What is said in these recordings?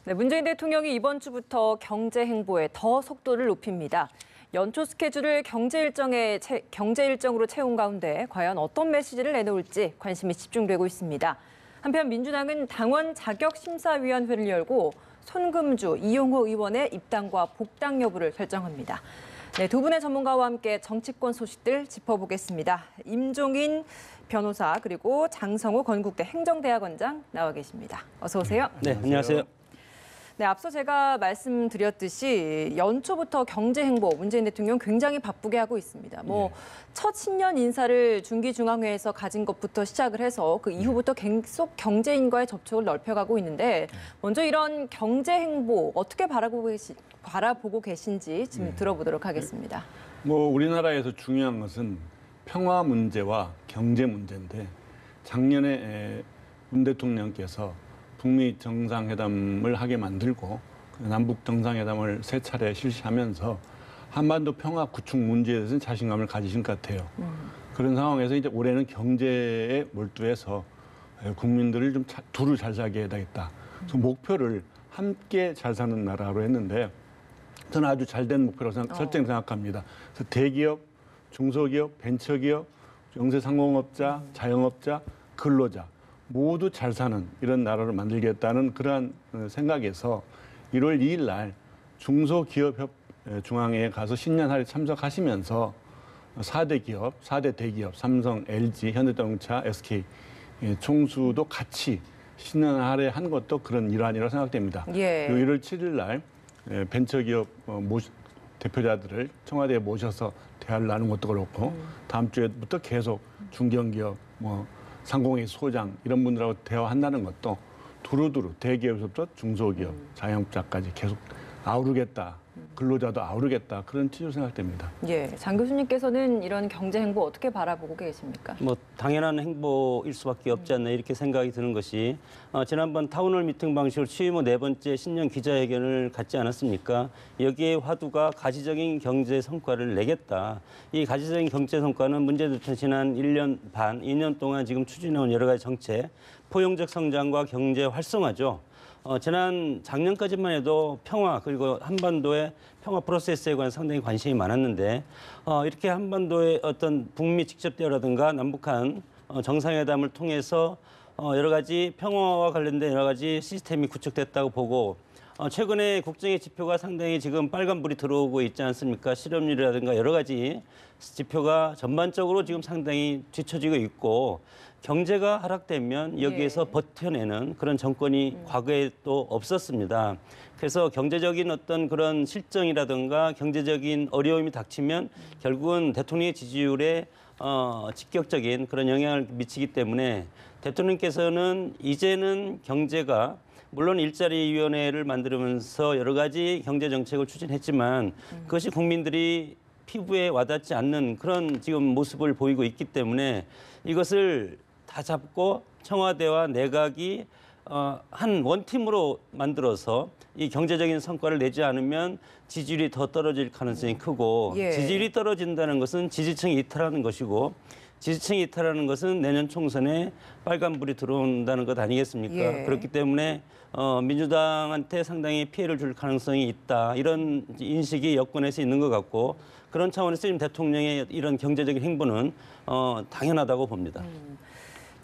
네, 문재인 대통령이 이번 주부터 경제 행보에 더 속도를 높입니다. 연초 스케줄을 경제 일정으로 채운 가운데 과연 어떤 메시지를 내놓을지 관심이 집중되고 있습니다. 한편 민주당은 당원 자격심사위원회를 열고 손금주, 이용호 의원의 입당과 복당 여부를 결정합니다. 네, 두 분의 전문가와 함께 정치권 소식들 짚어보겠습니다. 임종인 변호사 그리고 장성우 건국대 행정대학원장 나와 계십니다. 어서 오세요. 네, 안녕하세요. 네, 앞서 제가 말씀드렸듯이 연초부터 경제 행보 문재인 대통령 굉장히 바쁘게 하고 있습니다. 첫 신년 인사를 중기중앙회에서 가진 것부터 시작을 해서 그 이후부터 계속 경제인과의 접촉을 넓혀가고 있는데 먼저 이런 경제 행보 어떻게 바라보고 계신지 지금 들어보도록 하겠습니다. 우리나라에서 중요한 것은 평화 문제와 경제 문제인데 작년에 문 대통령께서 북미 정상회담을 하게 만들고 남북 정상회담을 세 차례 실시하면서 한반도 평화 구축 문제에 대해서는 자신감을 가지신 것 같아요. 그런 상황에서 이제 올해는 경제에 몰두해서 국민들을 좀 두루 잘 살게 해야겠다. 그래서 목표를 함께 잘 사는 나라로 했는데 저는 아주 잘된 목표라고 생각합니다. 그래서 대기업, 중소기업, 벤처기업, 영세상공업자, 자영업자, 근로자 모두 잘 사는 이런 나라를 만들겠다는 그러한 생각에서 1월 2일 날 중소기업협 중앙회에 가서 신년 할애 참석하시면서 4대 기업, 4대 대기업, 삼성, LG, 현대자동차, SK 총수도 같이 신년 할애한 것도 그런 일환이라고 생각됩니다. 예. 1월 7일 날 벤처기업 대표자들을 청와대에 모셔서 대화를 나눈 것도 그렇고 다음 주에부터 계속 중견기업, 상공회 소장 이런 분들하고 대화한다는 것도 두루두루 대기업에서부터 중소기업, 자영업자까지 계속 아우르겠다. 근로자도 아우르겠다. 그런 취지로 생각됩니다. 예, 장 교수님께서는 이런 경제 행보 어떻게 바라보고 계십니까? 당연한 행보일 수밖에 없지 않나 이렇게 생각이 드는 것이 지난번 타운홀 미팅 방식으로 취임 후 4번째 신년 기자회견을 갖지 않았습니까? 여기에 화두가 가시적인 경제 성과를 내겠다. 이 가시적인 경제 성과는 문재인 대통령 지난 1년 반, 2년 동안 지금 추진해온 여러 가지 정책, 포용적 성장과 경제 활성화죠. 작년까지만 해도 평화 그리고 한반도의 평화 프로세스에 관한 상당히 관심이 많았는데 이렇게 한반도의 어떤 북미 직접 대화라든가 남북한 정상회담을 통해서 여러 가지 평화와 관련된 여러 가지 시스템이 구축됐다고 보고 최근에 국정의 지표가 상당히 지금 빨간불이 들어오고 있지 않습니까? 실업률이라든가 여러 가지 지표가 전반적으로 지금 상당히 뒤처지고 있고 경제가 하락되면 여기에서 버텨내는 그런 정권이 과거에 또 없었습니다. 그래서 경제적인 어떤 그런 실정이라든가 경제적인 어려움이 닥치면 결국은 대통령의 지지율에 직격적인 그런 영향을 미치기 때문에 대통령께서는 이제는 경제가 물론 일자리위원회를 만들면서 여러 가지 경제 정책을 추진했지만 그것이 국민들이 피부에 와닿지 않는 그런 지금 모습을 보이고 있기 때문에 이것을 다 잡고 청와대와 내각이 한 원팀으로 만들어서 이 경제적인 성과를 내지 않으면 지지율이 더 떨어질 가능성이 크고 지지율이 떨어진다는 것은 지지층이 이탈하는 것이고 지지층이 이탈하는 것은 내년 총선에 빨간불이 들어온다는 것 아니겠습니까? 그렇기 때문에 민주당한테 상당히 피해를 줄 가능성이 있다. 이런 인식이 여권에서 있는 것 같고 그런 차원에서 지금 대통령의 이런 경제적인 행보는 당연하다고 봅니다.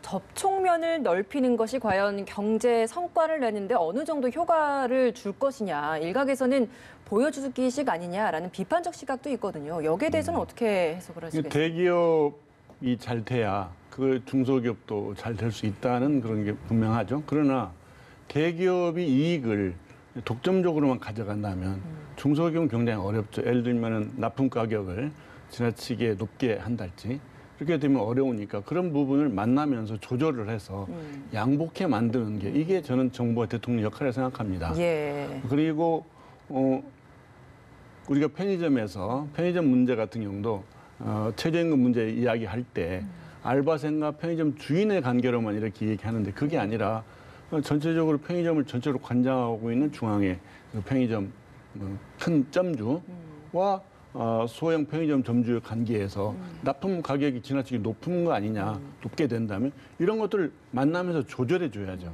접촉면을 넓히는 것이 과연 경제 성과를 내는데 어느 정도 효과를 줄 것이냐. 일각에서는 보여주기식 아니냐라는 비판적 시각도 있거든요. 여기에 대해서는 어떻게 해석을 하시겠습니까? 대기업이 잘 돼야 그 중소기업도 잘 될 수 있다는 그런 게 분명하죠. 그러나 대기업이 이익을 독점적으로만 가져간다면 중소기업은 굉장히 어렵죠. 예를 들면 납품 가격을 지나치게 높게 한달지 그렇게 되면 어려우니까 그런 부분을 만나면서 조절을 해서 양복해 만드는 게 이게 저는 정부와 대통령 역할이라고 생각합니다. 그리고 우리가 편의점에서 편의점 문제 같은 경우도 최저임금 문제 이야기할 때 알바생과 편의점 주인의 관계로만 이렇게 얘기하는데 그게 아니라 전체적으로 편의점을 전체로 관장하고 있는 중앙의 편의점 큰 점주와 소형 편의점 점주의 관계에서 납품 가격이 지나치게 높은 거 아니냐, 높게 된다면 이런 것들을 만나면서 조절해 줘야죠.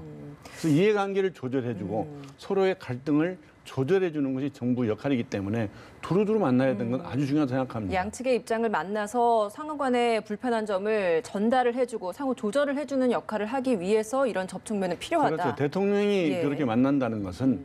그래서 이해관계를 조절해주고 서로의 갈등을 조절해주는 것이 정부 역할이기 때문에 두루두루 만나야 되는 건 아주 중요하다고 생각합니다. 양측의 입장을 만나서 상호 간의 불편한 점을 전달을 해주고 상호 조절을 해주는 역할을 하기 위해서 이런 접촉면은 필요하다. 그렇죠. 대통령이 예. 그렇게 만난다는 것은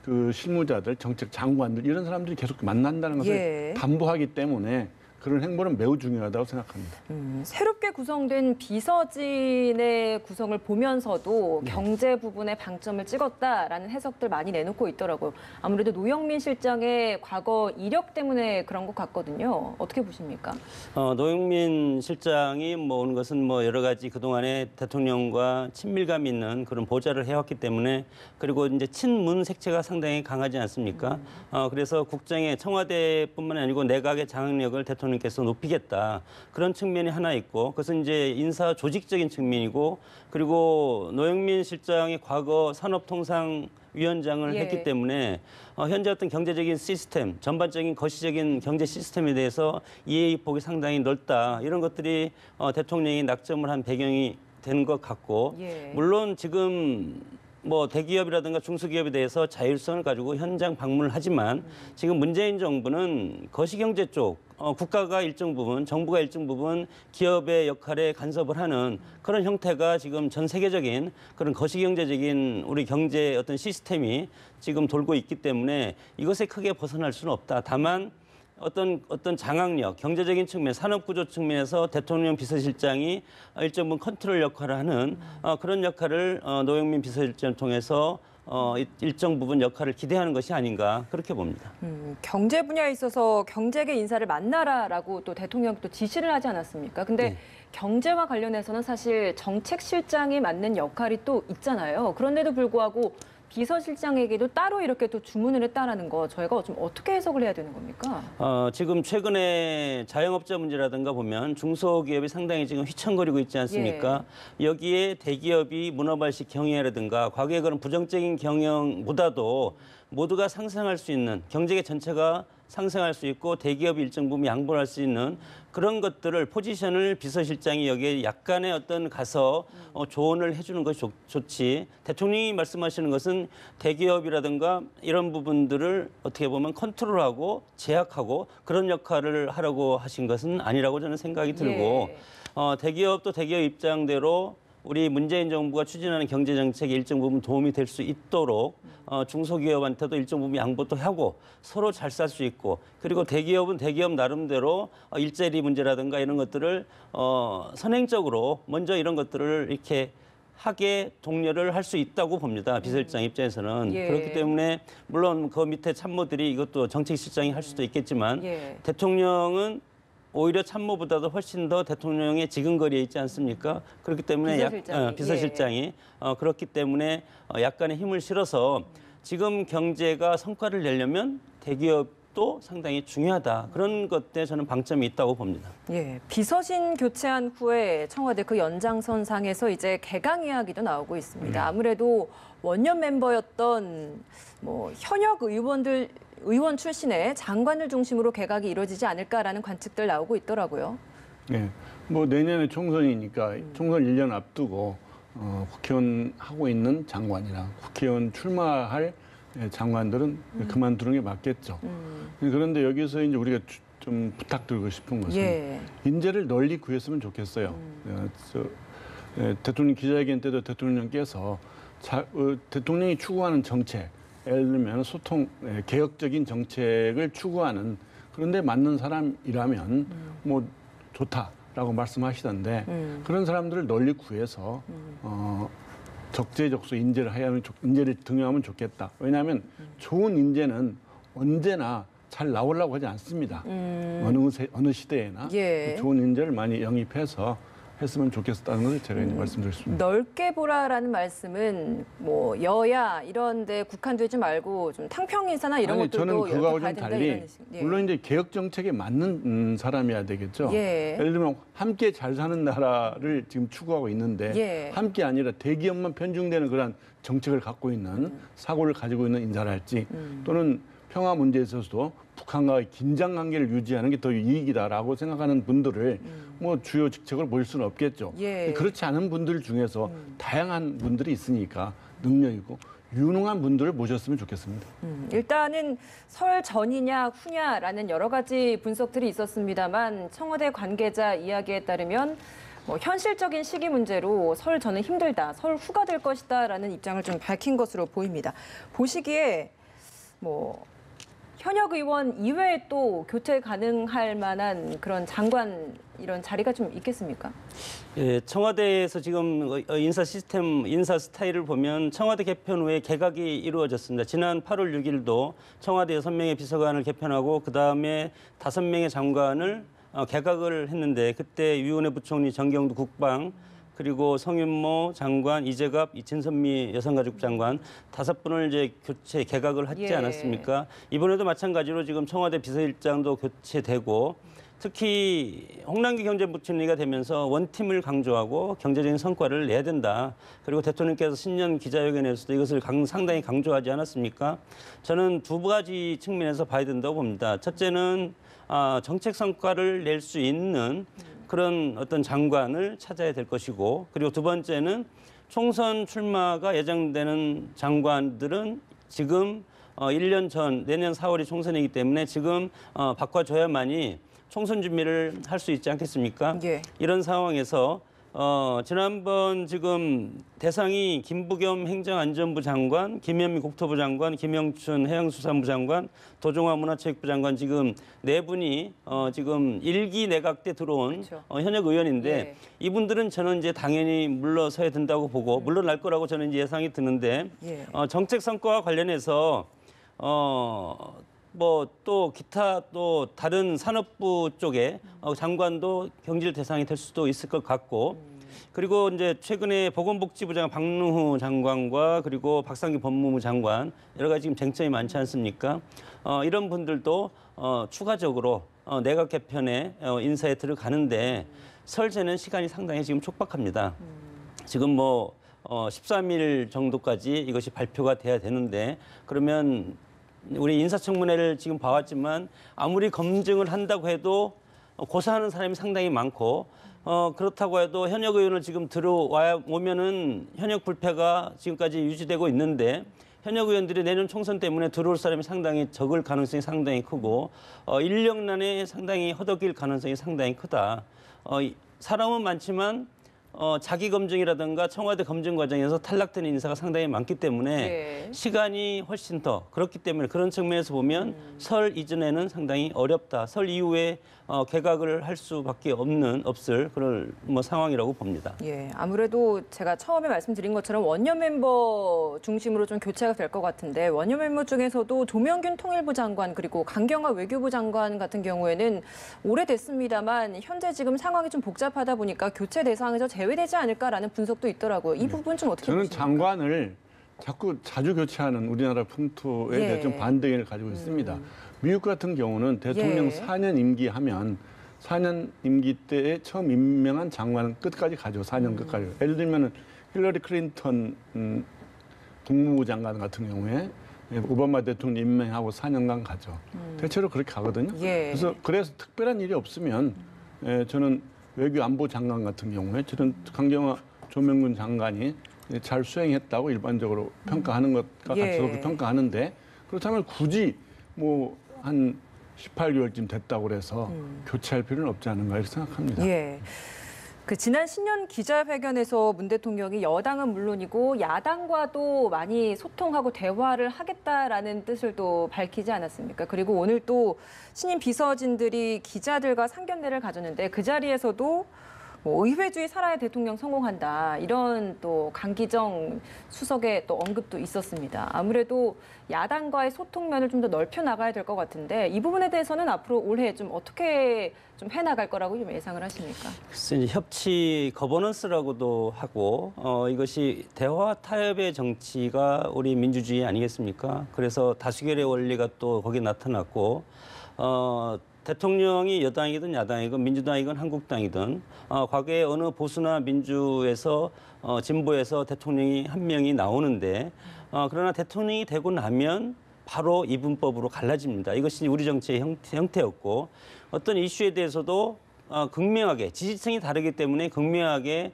그 실무자들, 정책 장관들 이런 사람들이 계속 만난다는 것을 예. 담보하기 때문에 그런 행보는 매우 중요하다고 생각합니다. 새롭게 구성된 비서진의 구성을 보면서도 네. 경제 부분에 방점을 찍었다라는 해석들 많이 내놓고 있더라고요. 아무래도 노영민 실장의 과거 이력 때문에 그런 것 같거든요. 어떻게 보십니까? 노영민 실장이 뭐 오는 것은 뭐 여러 가지 그동안에 대통령과 친밀감 있는 그런 보좌를 해왔기 때문에 그리고 이제 친문 색채가 상당히 강하지 않습니까? 그래서 국정에 청와대뿐만 아니고 내각의 장악력을 대통령께서 높이겠다. 그런 측면이 하나 있고 그것은 이제 인사 조직적인 측면이고 그리고 노영민 실장이 과거 산업통상위원장을 예. 했기 때문에 현재 어떤 경제적인 시스템, 전반적인 거시적인 경제 시스템에 대해서 이해폭이 상당히 넓다. 이런 것들이 대통령이 낙점을 한 배경이 된 것 같고 예. 물론 지금 뭐 대기업이라든가 중소기업에 대해서 자율성을 가지고 현장 방문을 하지만 지금 문재인 정부는 거시경제 쪽 국가가 일정 부분, 정부가 일정 부분 기업의 역할에 간섭을 하는 그런 형태가 지금 전 세계적인 그런 거시경제적인 우리 경제의 어떤 시스템이 지금 돌고 있기 때문에 이것에 크게 벗어날 수는 없다. 다만 어떤 장악력, 경제적인 측면, 산업구조 측면에서 대통령 비서실장이 일정 부분 컨트롤 역할을 하는 그런 역할을 노영민 비서실장을 통해서 일정 부분 역할을 기대하는 것이 아닌가 그렇게 봅니다. 경제 분야에 있어서 경제계 인사를 만나라라고 또 대통령이 또 지시를 하지 않았습니까? 근데 네. 경제와 관련해서는 사실 정책실장이 맡는 역할이 또 있잖아요. 그런데도 불구하고 비서실장에게도 따로 이렇게 또 주문을 했다라는 거 저희가 좀 어떻게 해석을 해야 되는 겁니까? 지금 최근에 자영업자 문제라든가 보면 중소기업이 상당히 지금 휘청거리고 있지 않습니까? 여기에 대기업이 문어발식 경영이라든가 과거의 그런 부정적인 경영보다도 모두가 상생할 수 있는 경제계 전체가 상생할 수 있고 대기업이 일정 부분 양보할 수 있는 그런 것들을 포지션을 비서실장이 여기에 약간의 어떤 가서 조언을 해주는 것이 좋지. 대통령이 말씀하시는 것은 대기업이라든가 이런 부분들을 어떻게 보면 컨트롤하고 제약하고 그런 역할을 하라고 하신 것은 아니라고 저는 생각이 들고 대기업도 대기업 입장대로 우리 문재인 정부가 추진하는 경제 정책에 일정 부분 도움이 될 수 있도록 중소기업한테도 일정 부분 양보도 하고 서로 잘 살 수 있고 그리고 대기업은 대기업 나름대로 일자리 문제라든가 이런 것들을 선행적으로 먼저 이런 것들을 이렇게 하게 독려를 할 수 있다고 봅니다. 비서실장 입장에서는. 예. 그렇기 때문에 물론 그 밑에 참모들이 이것도 정책실장이 할 수도 있겠지만 대통령은 오히려 참모보다도 훨씬 더 대통령의 지근거리에 있지 않습니까? 그렇기 때문에 비서실장이 그렇기 때문에 약간의 힘을 실어서 지금 경제가 성과를 내려면 대기업도 상당히 중요하다. 그런 것에 저는 방점이 있다고 봅니다. 예, 비서진 교체한 후에 청와대 그 연장선상에서 이제 개강 이야기도 나오고 있습니다. 아무래도 원년 멤버였던 뭐 현역 의원 출신의 장관을 중심으로 개각이 이루어지지 않을까라는 관측들 나오고 있더라고요. 네, 뭐 내년에 총선이니까 총선 1년 앞두고 국회의원 하고 있는 장관이나 국회의원 출마할 장관들은 그만두는 게 맞겠죠. 그런데 여기서 이제 우리가 좀 부탁드리고 싶은 것은 인재를 널리 구했으면 좋겠어요. 대통령 기자회견 때도 대통령께서 대통령이 추구하는 정책, 예를 들면 소통, 개혁적인 정책을 추구하는 그런데 맞는 사람이라면 뭐 좋다라고 말씀하시던데 그런 사람들을 널리 구해서 적재적소 인재를 등용하면 좋겠다. 왜냐하면 좋은 인재는 언제나 잘 나오려고 하지 않습니다. 어느 시대에나 좋은 인재를 많이 영입해서 했으면 좋겠다는 것을 제가 말씀드렸습니다. 넓게 보라라는 말씀은 뭐 여야 이런 데 국한되지 말고 좀 탕평 인사나 이런 것들도 저는 그거하고 좀 달리 예. 물론 이제 개혁 정책에 맞는 사람이어야 되겠죠. 예를 들면 함께 잘 사는 나라를 지금 추구하고 있는데 함께 아니라 대기업만 편중되는 그런 정책을 갖고 있는 사고를 가지고 있는 인사랄지 또는 평화 문제에 있어서도 북한과의 긴장 관계를 유지하는 게 더 이익이다라고 생각하는 분들을 뭐 주요 직책을 모일 수는 없겠죠. 그렇지 않은 분들 중에서 다양한 분들이 있으니까 능력이고 유능한 분들을 모셨으면 좋겠습니다. 일단은 설 전이냐 후냐라는 여러 가지 분석들이 있었습니다만 청와대 관계자 이야기에 따르면 뭐 현실적인 시기 문제로 설 전은 힘들다, 설 후가 될 것이다라는 입장을 좀 밝힌 것으로 보입니다. 보시기에 뭐 현역 의원 이외에 또 교체 가능할 만한 그런 장관 이런 자리가 좀 있겠습니까? 예, 청와대에서 지금 인사 시스템, 인사 스타일을 보면 청와대 개편 후에 개각이 이루어졌습니다. 지난 8월 6일도 청와대 6명의 비서관을 개편하고 그다음에 5명의 장관을 개각을 했는데 그때 유은혜 부총리, 정경두 국방, 그리고 성윤모 장관, 이재갑, 진선미 여성가족 장관 5분을 이제 교체 개각을 하지 예. 않았습니까? 이번에도 마찬가지로 지금 청와대 비서실장도 교체되고 특히 홍남기 경제부총리가 되면서 원팀을 강조하고 경제적인 성과를 내야 된다. 그리고 대통령께서 신년 기자회견에서도 이것을 상당히 강조하지 않았습니까? 저는 두 가지 측면에서 봐야 된다고 봅니다. 첫째는 정책 성과를 낼 수 있는 그런 어떤 장관을 찾아야 될 것이고, 그리고 두 번째는 총선 출마가 예정되는 장관들은 지금 1년 전, 내년 4월이 총선이기 때문에 지금 바꿔줘야만이 총선 준비를 할 수 있지 않겠습니까? 예. 이런 상황에서 지난번 지금 대상이 김부겸 행정안전부 장관, 김현미 국토부 장관, 김영춘 해양수산부 장관, 도종화 문화체육부 장관 지금 네 분이 지금 1기 내각 때 들어온 그렇죠. 현역 의원인데 예. 이분들은 저는 이제 당연히 물러서야 된다고 보고 물러날 거라고 저는 이제 예상이 드는데 예. 정책 성과와 관련해서 뭐 또 기타 또 다른 산업부 쪽에 장관도 경질 대상이 될 수도 있을 것 같고 그리고 이제 최근에 보건복지부 장관 박능후 장관과 그리고 박상기 법무부 장관 여러 가지 지금 쟁점이 많지 않습니까? 이런 분들도 추가적으로 내각 개편에 인사에 들어가는데 설제는 시간이 상당히 지금 촉박합니다. 지금 뭐 13일 정도까지 이것이 발표가 돼야 되는데 그러면 우리 인사청문회를 지금 봐왔지만 아무리 검증을 한다고 해도 고사하는 사람이 상당히 많고 그렇다고 해도 현역 의원을 지금 오면은 현역 불패가 지금까지 유지되고 있는데 현역 의원들이 내년 총선 때문에 들어올 사람이 상당히 적을 가능성이 상당히 크고 인력난에 상당히 허덕일 가능성이 상당히 크다. 사람은 많지만 자기 검증이라든가 청와대 검증 과정에서 탈락되는 인사가 상당히 많기 때문에 예. 시간이 훨씬 더 그렇기 때문에 그런 측면에서 보면 설 이전에는 상당히 어렵다. 설 이후에 개각을 할 수밖에 없을 그런 뭐 상황이라고 봅니다. 예, 아무래도 제가 처음에 말씀드린 것처럼 원년 멤버 중심으로 좀 교체가 될 것 같은데 원년 멤버 중에서도 조명균 통일부 장관 그리고 강경화 외교부 장관 같은 경우에는 오래됐습니다만 현재 지금 상황이 좀 복잡하다 보니까 교체 대상에서 제외되지 않을까라는 분석도 있더라고요. 이 부분 좀 어떻게 저는 보십니까? 장관을 자주 교체하는 우리나라 풍토에 예. 대해 좀 반대를 가지고 있습니다. 미국 같은 경우는 대통령 예. 4년 임기 하면 4년 임기 때에 처음 임명한 장관은 끝까지 가죠. 4년 끝까지. 예를 들면 힐러리 클린턴 국무부 장관 같은 경우에 오바마 대통령 임명하고 4년간 가죠. 대체로 그렇게 가거든요. 예. 그래서 특별한 일이 없으면 저는 외교안보 장관 같은 경우에 저는 강경화 조명근 장관이 잘 수행했다고 일반적으로 평가하는 것과 예. 같이 그렇게 평가하는데 그렇다면 굳이 뭐 한 18개월쯤 됐다고 그래서 교체할 필요는 없지 않은가 이렇게 생각합니다. 예. 그 지난 신년 기자회견에서 문 대통령이 여당은 물론이고 야당과도 많이 소통하고 대화를 하겠다라는 뜻을 또 밝히지 않았습니까? 그리고 오늘 또 신임 비서진들이 기자들과 상견례를 가졌는데 그 자리에서도 뭐 의회주의 살아야 대통령 성공한다 이런 또 강기정 수석의 또 언급도 있었습니다. 아무래도 야당과의 소통면을 좀 더 넓혀 나가야 될 것 같은데 이 부분에 대해서는 앞으로 올해 좀 어떻게 좀 해나갈 거라고 좀 예상을 하십니까? 글쎄, 이제 협치 거버넌스라고도 하고 이것이 대화 타협의 정치가 우리 민주주의 아니겠습니까? 그래서 다수결의 원리가 또 거기에 나타났고 대통령이 여당이든 야당이든 민주당이든 한국당이든 과거에 어느 보수나 민주에서 진보에서 대통령이 한 명이 나오는데 그러나 대통령이 되고 나면 바로 이분법으로 갈라집니다. 이것이 우리 정치의 형태였고 어떤 이슈에 대해서도 극명하게 지지층이 다르기 때문에 극명하게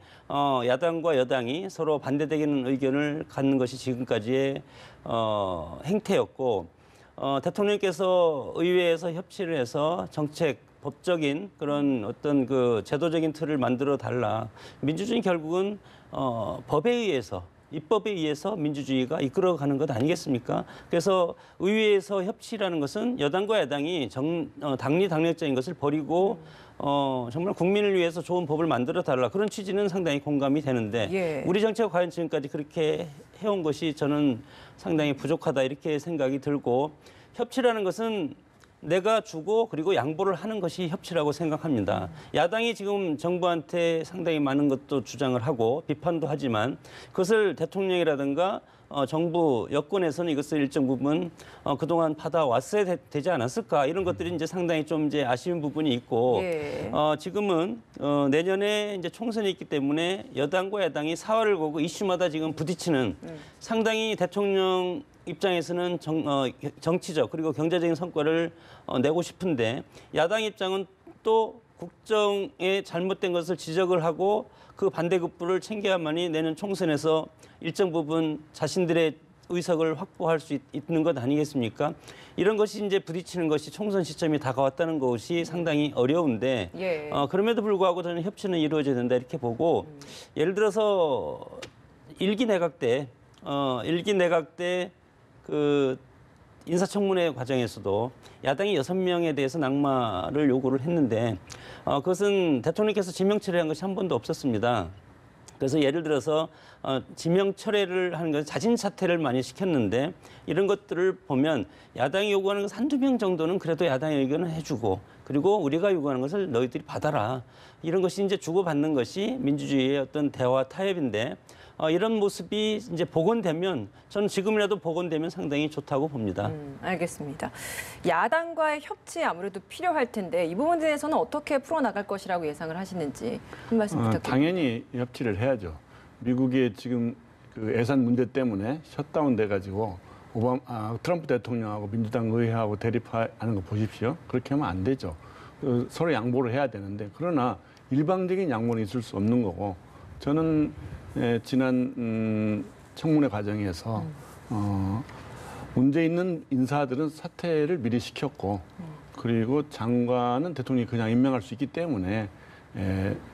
야당과 여당이 서로 반대되는 의견을 갖는 것이 지금까지의 행태였고 대통령께서 의회에서 협치를 해서 정책 법적인 그런 어떤 그 제도적인 틀을 만들어 달라. 민주주의 결국은 법에 의해서 입법에 의해서 민주주의가 이끌어가는 것 아니겠습니까? 그래서 의회에서 협치라는 것은 여당과 야당이 당리당략적인 것을 버리고 정말 국민을 위해서 좋은 법을 만들어 달라. 그런 취지는 상당히 공감이 되는데 예. 우리 정치가 과연 지금까지 그렇게 해온 것이 저는 상당히 부족하다 이렇게 생각이 들고 협치라는 것은 내가 주고 그리고 양보를 하는 것이 협치라고 생각합니다. 야당이 지금 정부한테 상당히 많은 것도 주장을 하고 비판도 하지만 그것을 대통령이라든가 정부 여권에서는 이것을 일정 부분 그동안 받아왔어야 되지 않았을까 이런 것들이 이제 상당히 좀 이제 아쉬운 부분이 있고 예. 지금은 내년에 이제 총선이 있기 때문에 여당과 야당이 사활을 걸고 이슈마다 지금 부딪히는 상당히 대통령 입장에서는 정치적 그리고 경제적인 성과를 내고 싶은데 야당 입장은 또 국정에 잘못된 것을 지적을 하고 그 반대급부를 챙겨야만이 내년 총선에서 일정 부분 자신들의 의석을 확보할 수 있는 것 아니겠습니까? 이런 것이 이제 부딪히는 것이 총선 시점이 다가왔다는 것이 상당히 어려운데 예. 그럼에도 불구하고 저는 협치는 이루어져야 된다 이렇게 보고 예를 들어서 일기 내각 때 그 인사청문회 과정에서도 야당이 6명에 대해서 낙마를 요구를 했는데 그것은 대통령께서 지명 철회한 것이 한 번도 없었습니다. 그래서 예를 들어서 지명 철회를 하는 것은 자진 사퇴를 많이 시켰는데 이런 것들을 보면 야당이 요구하는 것은 한두 명 정도는 그래도 야당의 의견을 해주고 그리고 우리가 요구하는 것을 너희들이 받아라. 이런 것이 이제 주고받는 것이 민주주의의 어떤 대화 타협인데 이런 모습이 이제 복원되면 저는 지금이라도 복원되면 상당히 좋다고 봅니다. 알겠습니다. 야당과의 협치 아무래도 필요할 텐데 이 부분에 대해서는 어떻게 풀어나갈 것이라고 예상을 하시는지 한 말씀 부탁드립니다. 당연히 협치를 해야죠. 미국의 지금 그 예산 문제 때문에 셧다운 돼가지고 트럼프 대통령하고 민주당 의회하고 대립하는 거 보십시오. 그렇게 하면 안 되죠. 서로 양보를 해야 되는데 그러나 일방적인 양보는 있을 수 없는 거고 저는 지난 청문회 과정에서 문제 있는 인사들은 사퇴를 미리 시켰고 그리고 장관은 대통령이 그냥 임명할 수 있기 때문에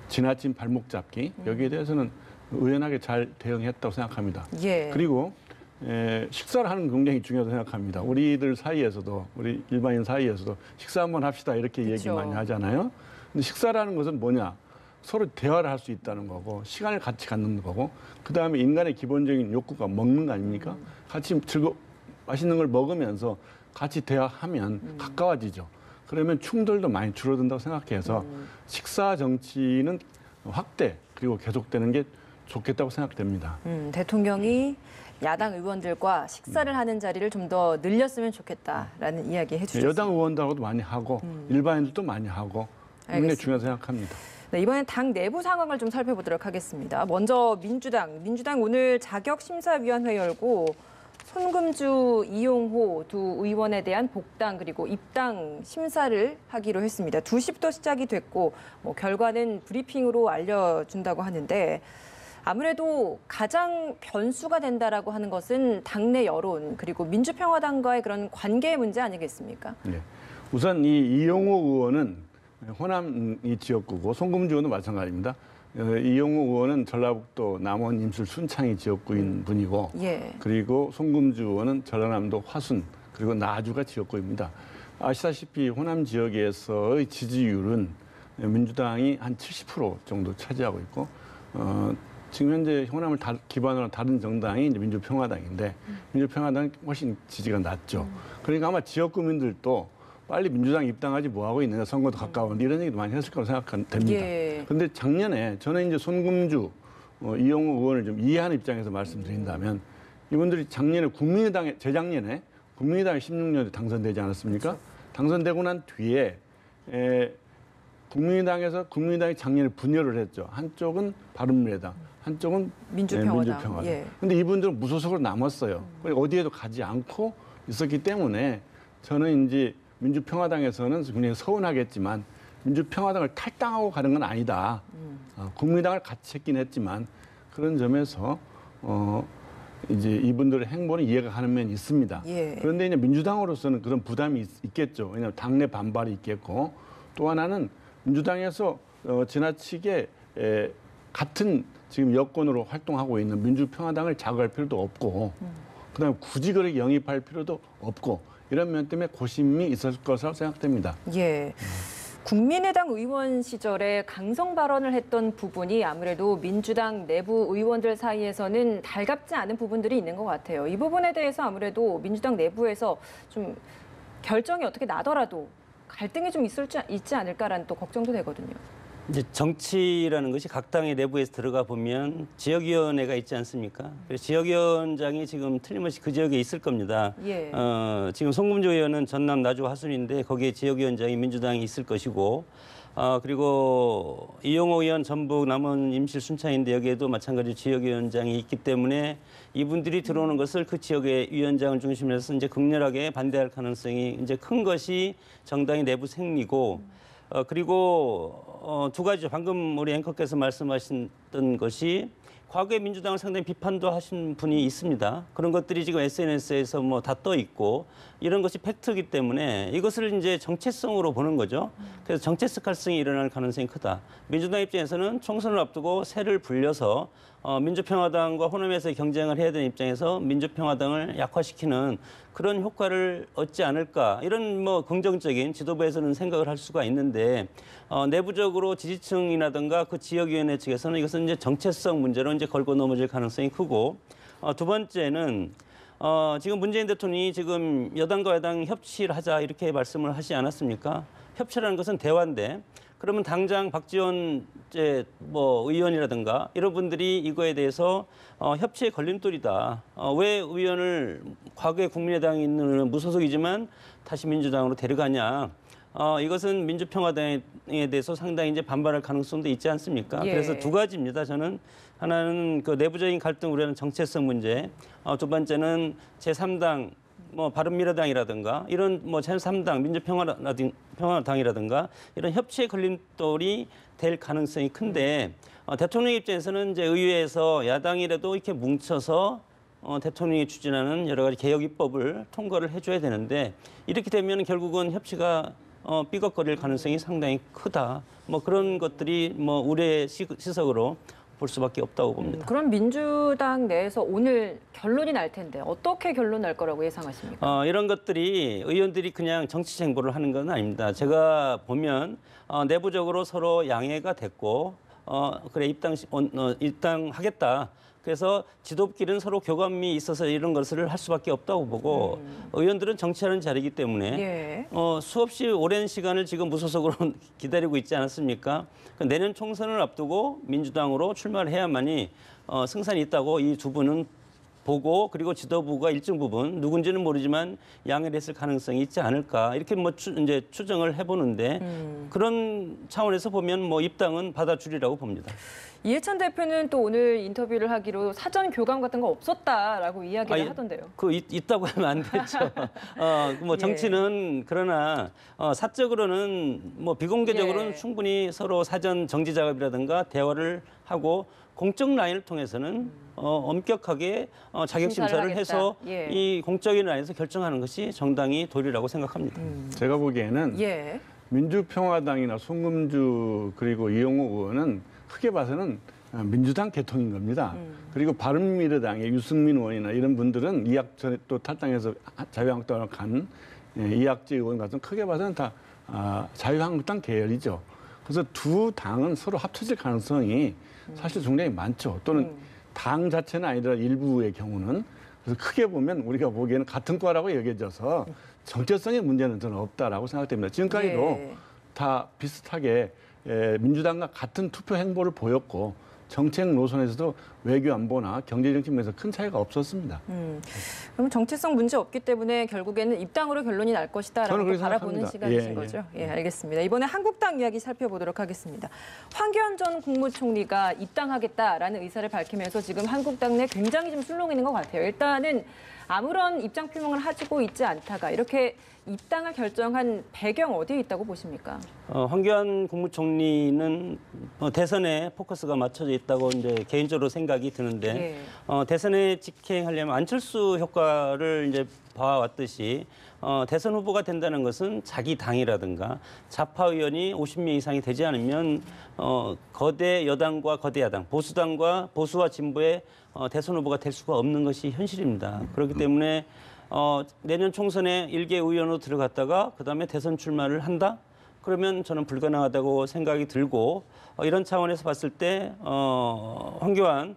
지나친 발목 잡기 여기에 대해서는 의연하게 잘 대응했다고 생각합니다. 예. 그리고 식사를 하는 게 굉장히 중요하다고 생각합니다. 우리들 사이에서도 우리 일반인 사이에서도 식사 한번 합시다 이렇게 그쵸. 얘기 많이 하잖아요. 근데 식사라는 것은 뭐냐? 서로 대화를 할 수 있다는 거고 시간을 같이 갖는 거고 그다음에 인간의 기본적인 욕구가 먹는 거 아닙니까? 같이 맛있는 걸 먹으면서 같이 대화하면 가까워지죠. 그러면 충돌도 많이 줄어든다고 생각해서 식사 정치는 확대 그리고 계속되는 게 좋겠다고 생각됩니다. 대통령이 야당 의원들과 식사를 하는 자리를 좀 더 늘렸으면 좋겠다라는 이야기 해주셨습니다. 여당 의원들하고도 많이 하고 일반인들도 많이 하고 굉장히 알겠습니다. 중요하다고 생각합니다. 네, 이번엔 당 내부 상황을 좀 살펴보도록 하겠습니다. 먼저 민주당 오늘 자격심사위원회 열고 손금주, 이용호 두 의원에 대한 복당 그리고 입당 심사를 하기로 했습니다. 2시부터 시작이 됐고 결과는 브리핑으로 알려준다고 하는데 아무래도 가장 변수가 된다라고 하는 것은 당내 여론 그리고 민주평화당과의 그런 관계 문제 아니겠습니까? 네. 우선 이 이용호 의원은 호남이 지역구고 송금주 의원도 마찬가지입니다. 이용호 의원은 전라북도 남원 임실 순창이 지역구인 분이고 예. 그리고 송금주 의원은 전라남도 화순 그리고 나주가 지역구입니다. 아시다시피 호남 지역에서의 지지율은 민주당이 한 70% 정도 차지하고 있고 지금 현재 호남을 기반으로 한 다른 정당이 이제 민주평화당인데 민주평화당이 훨씬 지지가 낮죠. 그러니까 아마 지역구민들도 빨리 민주당 입당하지 뭐하고 있느냐 선거도 가까운데 이런 얘기도 많이 했을 거라고 생각됩니다. 예. 그런데 작년에 저는 이제 손금주, 이용호 의원을 좀 이해하는 입장에서 말씀드린다면 이분들이 작년에 재작년에 국민의당에 16년에 당선되지 않았습니까? 그렇죠. 당선되고 난 뒤에 국민의당이 작년에 분열을 했죠. 한쪽은 바른미래당, 한쪽은 민주평화당. 예. 근데 이분들은 무소속으로 남았어요. 어디에도 가지 않고 있었기 때문에 저는 이제 민주평화당에서는 굉장히 서운하겠지만 민주평화당을 탈당하고 가는 건 아니다. 국민당을 같이 했긴 했지만 그런 점에서 이제 이분들의 행보는 이해가 가는 면이 있습니다. 예. 그런데 이제 민주당으로서는 그런 부담이 있겠죠. 왜냐하면 당내 반발이 있겠고 또 하나는 민주당에서 지나치게 같은 지금 여권으로 활동하고 있는 민주평화당을 자극할 필요도 없고 그다음에 굳이 그렇게 영입할 필요도 없고 이런 면 때문에 고심이 있을 것으로 생각됩니다. 예. 국민의당 의원 시절에 강성 발언을 했던 부분이 아무래도 민주당 내부 의원들 사이에서는 달갑지 않은 부분들이 있는 것 같아요. 이 부분에 대해서 아무래도 민주당 내부에서 좀 결정이 어떻게 나더라도 갈등이 좀 있지 않을까라는 또 걱정도 되거든요. 이제 정치라는 것이 각 당의 내부에서 들어가 보면 지역위원회가 있지 않습니까? 그래서 지역위원장이 지금 틀림없이 그 지역에 있을 겁니다. 예. 지금 송금조 의원은 전남 나주 화순인데 거기에 지역위원장이 민주당이 있을 것이고 그리고 이용호 의원 전북 남원 임실 순창인데 여기에도 마찬가지로 지역위원장이 있기 때문에 이분들이 들어오는 것을 그 지역의 위원장을 중심으로 해서 이제 극렬하게 반대할 가능성이 이제 큰 것이 정당의 내부 생리고 그리고 두 가지죠. 방금 우리 앵커께서 말씀하셨던 것이 과거에 민주당을 상당히 비판도 하신 분이 있습니다. 그런 것들이 지금 SNS에서 뭐 다 떠 있고 이런 것이 팩트이기 때문에 이것을 이제 정체성으로 보는 거죠. 그래서 정체성 갈등이 일어날 가능성이 크다. 민주당 입장에서는 총선을 앞두고 새를 불려서 민주평화당과 호남에서 경쟁을 해야 되는 입장에서 민주평화당을 약화시키는 그런 효과를 얻지 않을까 이런 뭐 긍정적인 지도부에서는 생각을 할 수가 있는데 내부적으로 지지층이라든가 그 지역위원회 측에서는 이것은 이제 정체성 문제로 이제 걸고 넘어질 가능성이 크고 두 번째는 지금 문재인 대통령이 지금 여당과 여당 협치를 하자 이렇게 말씀을 하지 않았습니까? 협치라는 것은 대화인데 그러면 당장 박지원 의원이라든가 이런 분들이 이거에 대해서 협치의 걸림돌이다. 왜 의원을 과거에 국민의당에 있는 무소속이지만 다시 민주당으로 데려가냐? 이것은 민주평화당에 대해서 상당히 이제 반발할 가능성도 있지 않습니까? 예. 그래서 두 가지입니다. 저는 하나는 그 내부적인 갈등 우려하는 정체성 문제, 두 번째는 제3당 바른미래당이라든가 이런 제3당 민주평화당이라든가 이런 협치의 걸림돌이 될 가능성이 큰데 대통령 입장에서는 이제 의회에서 야당이라도 이렇게 뭉쳐서 대통령이 추진하는 여러 가지 개혁 입법을 통과를 해줘야 되는데 이렇게 되면 결국은 협치가 삐걱거릴 가능성이 상당히 크다. 그런 것들이 우려의 시석으로 볼 수밖에 없다고 봅니다. 그럼 민주당 내에서 오늘 결론이 날 텐데 어떻게 결론 날 거라고 예상하십니까? 이런 것들이 의원들이 그냥 정치 행보를 하는 건 아닙니다. 제가 보면 내부적으로 서로 양해가 됐고 그래 입당하겠다. 그래서 지도부끼리는 서로 교감이 있어서 이런 것을 할 수밖에 없다고 보고 의원들은 정치하는 자리이기 때문에 예. 수없이 오랜 시간을 지금 무소속으로 기다리고 있지 않았습니까? 내년 총선을 앞두고 민주당으로 출마를 해야만이 승산이 있다고 이 두 분은 보고 그리고 지도부가 일정 부분 누군지는 모르지만 양해를 했을 가능성이 있지 않을까 이렇게 이제 추정을 해보는데 그런 차원에서 보면 입당은 받아주리라고 봅니다. 이해찬 대표는 또 오늘 인터뷰를 하기로 사전 교감 같은 거 없었다라고 이야기를 하던데요. 있다고 하면 안 되죠. 정치는 그러나 사적으로는 비공개적으로는 충분히 서로 사전 정지 작업이라든가 대화를 하고 공적 라인을 통해서는 엄격하게 자격 심사를 해서 이 공적인 라인에서 결정하는 것이 정당이 도리라고 생각합니다. 제가 보기에는 민주평화당이나 송금주 그리고 이용호 의원은 크게 봐서는 민주당 계통인 겁니다. 그리고 바른미래당의 유승민 의원이나 이런 분들은 이학 전에 또 탈당해서 자유한국당으로 간 이학재 의원 같은 크게 봐서는 다 자유한국당 계열이죠. 그래서 두 당은 서로 합쳐질 가능성이 사실 굉장히 많죠. 또는 당 자체는 아니라 일부의 경우는 그래서 크게 보면 우리가 보기에는 같은 과라고 여겨져서 정체성의 문제는 저는 없다라고 생각됩니다. 지금까지도 다 비슷하게 민주당과 같은 투표 행보를 보였고 정책 노선에서도 외교 안보나 경제 정책 면에서 큰 차이가 없었습니다. 그럼 정체성 문제 없기 때문에 결국에는 입당으로 결론이 날 것이다라고 바라보는 생각합니다. 시간이신 거죠? 예, 알겠습니다. 이번에 한국당 이야기 살펴보도록 하겠습니다. 황교안 전 국무총리가 입당하겠다라는 의사를 밝히면서 지금 한국당 내 굉장히 좀 술렁이는 것 같아요. 일단은 아무런 입장 표명을 하고 있지 않다가 이렇게 입당을 결정한 배경 어디에 있다고 보십니까? 황교안 국무총리는 대선에 포커스가 맞춰져 있다고 이제 개인적으로 생각이 드는데 대선에 직행하려면 안철수 효과를 이제 봐왔듯이 대선 후보가 된다는 것은 자기 당이라든가 좌파 의원이 50명 이상이 되지 않으면 거대 여당과 거대 야당, 보수당과 보수와 진보의 대선 후보가 될 수가 없는 것이 현실입니다. 그렇기 때문에 내년 총선에 일개 의원으로 들어갔다가 그다음에 대선 출마를 한다? 그러면 저는 불가능하다고 생각이 들고 이런 차원에서 봤을 때 황교안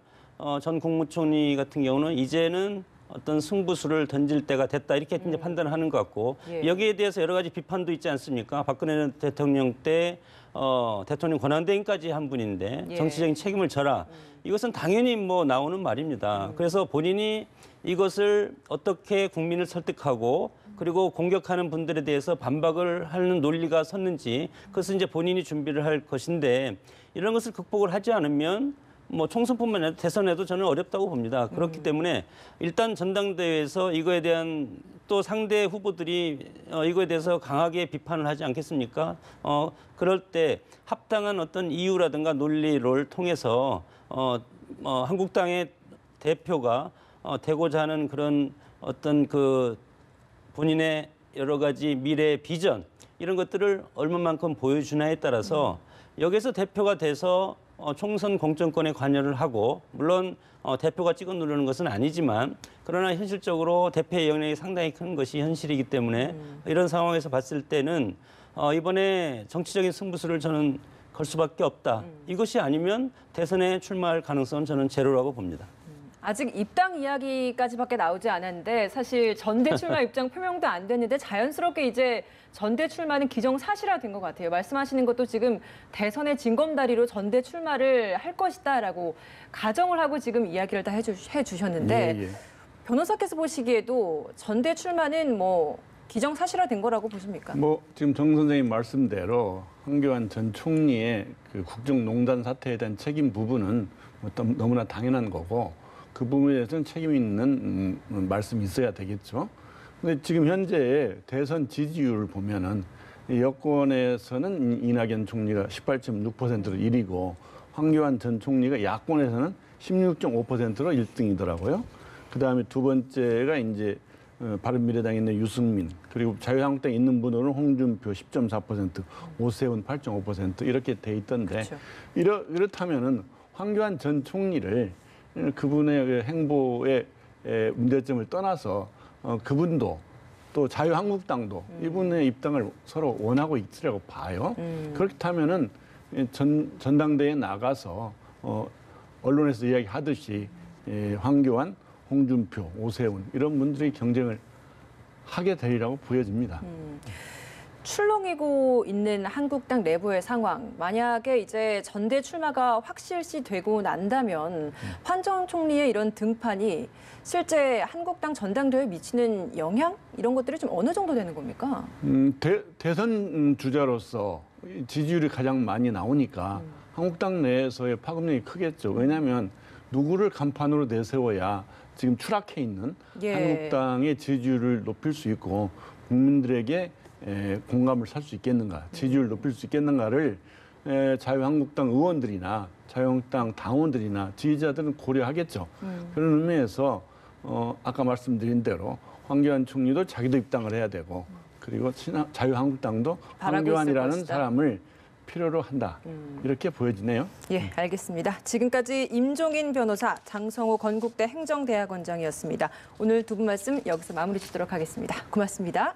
전 국무총리 같은 경우는 이제는 어떤 승부수를 던질 때가 됐다 이렇게 이제 판단을 하는 것 같고 여기에 대해서 여러 가지 비판도 있지 않습니까? 박근혜 대통령 때 대통령 권한대행까지 한 분인데 정치적인 책임을 져라. 이것은 당연히 뭐 나오는 말입니다. 그래서 본인이 이것을 어떻게 국민을 설득하고 그리고 공격하는 분들에 대해서 반박을 하는 논리가 섰는지 그것은 이제 본인이 준비를 할 것인데 이런 것을 극복을 하지 않으면 뭐 총선뿐만 아니라 대선에도 저는 어렵다고 봅니다. 그렇기 때문에 일단 전당대회에서 이거에 대한 또 상대 후보들이 이거에 대해서 강하게 비판을 하지 않겠습니까? 그럴 때 합당한 어떤 이유라든가 논리를 통해서 한국당의 대표가 되고자 하는 그런 어떤 그 본인의 여러 가지 미래 비전 이런 것들을 얼마만큼 보여주냐에 따라서 여기서 대표가 돼서 총선 공천권에 관여를 하고 물론 대표가 찍어 누르는 것은 아니지만 그러나 현실적으로 대표의 영향이 상당히 큰 것이 현실이기 때문에 이런 상황에서 봤을 때는 이번에 정치적인 승부수를 저는 걸 수밖에 없다. 이것이 아니면 대선에 출마할 가능성은 저는 제로라고 봅니다. 아직 입당 이야기까지밖에 나오지 않았는데 사실 전대 출마 입장 표명도 안 됐는데 자연스럽게 이제 전대 출마는 기정사실화된 것 같아요. 말씀하시는 것도 지금 대선의 징검다리로 전대 출마를 할 것이다라고 가정을 하고 지금 이야기를 다 해주셨는데 변호사께서 보시기에도 전대 출마는 뭐 기정사실화된 거라고 보십니까? 뭐 지금 정 선생님 말씀대로 황교안 전 총리의 그 국정농단 사태에 대한 책임 부분은 뭐 너무나 당연한 거고 그 부분에 대해서는 책임 있는 말씀이 있어야 되겠죠. 근데 지금 현재 대선 지지율을 보면은 여권에서는 이낙연 총리가 18.6%로 1위고 황교안 전 총리가 야권에서는 16.5%로 1등이더라고요. 그다음에 두 번째가 이제 바른미래당에 있는 유승민 그리고 자유한국당에 있는 분으로는 홍준표 10.4%, 오세훈 8.5% 이렇게 돼 있던데 그렇죠. 이렇다면은 황교안 전 총리를 그분의 그 행보의 문제점을 떠나서 그분도 또 자유한국당도 이분의 입당을 서로 원하고 있으라고 봐요. 그렇다면은 전당대회에 나가서 언론에서 이야기하듯이 황교안, 홍준표, 오세훈 이런 분들이 경쟁을 하게 되리라고 보여집니다. 출렁이고 있는 한국당 내부의 상황, 만약에 이제 전대 출마가 확실시되고 난다면 판 전 총리의 이런 등판이 실제 한국당 전당대회에 미치는 영향 이런 것들이 좀 어느 정도 되는 겁니까? 대선 주자로서 지지율이 가장 많이 나오니까 한국당 내에서의 파급력이 크겠죠. 왜냐하면 누구를 간판으로 내세워야 지금 추락해 있는 한국당의 지지율을 높일 수 있고 국민들에게 공감을 살 수 있겠는가, 지지율을 높일 수 있겠는가를 자유한국당 의원들이나 자유한국당 당원들이나 지지자들은 고려하겠죠. 그런 의미에서 아까 말씀드린 대로 황교안 총리도 자기도 입당을 해야 되고 그리고 자유한국당도 황교안이라는 사람을 필요로 한다. 이렇게 보여지네요. 예, 알겠습니다. 지금까지 임종인 변호사, 장성호 건국대 행정대학원장이었습니다. 오늘 두 분 말씀 여기서 마무리 짓도록 하겠습니다. 고맙습니다.